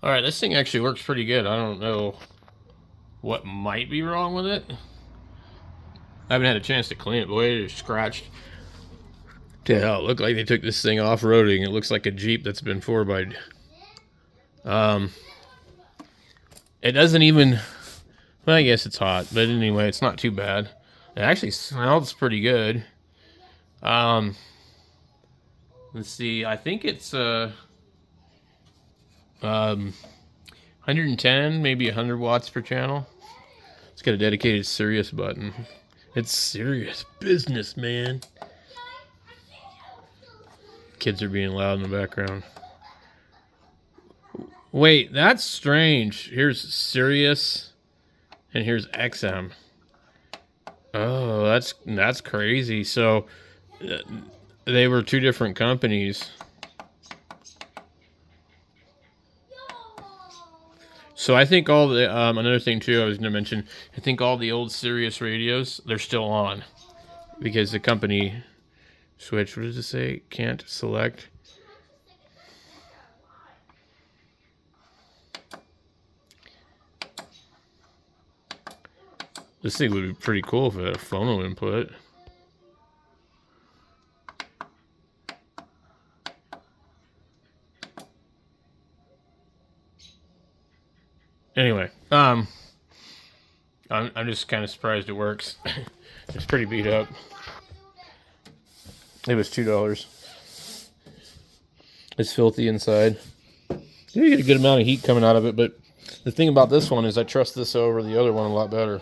Alright, this thing actually works pretty good. I don't know what might be wrong with it. I haven't had a chance to clean it, boy. It is scratched to hell. It looked like they took this thing off-roading. It looks like a Jeep that's been 4x. It doesn't even... Well, I guess it's hot, but anyway, it's not too bad. It actually smells pretty good. Let's see. I think it's 110, maybe 100 watts per channel. It's got a dedicated Sirius button. It's serious business, man. Kids are being loud in the background. Wait, that's strange. Here's Sirius, and here's XM. Oh, that's crazy. So they were two different companies. So I think all the another thing too I was going to mention. I think all the old Sirius radios, they're still on because the company switched. What does it say? Can't select. This thing would be pretty cool if it had a phono input. Anyway, I'm just kind of surprised it works. It's pretty beat up. It was $2. It's filthy inside. You get a good amount of heat coming out of it, but the thing about this one is I trust this over the other one a lot better.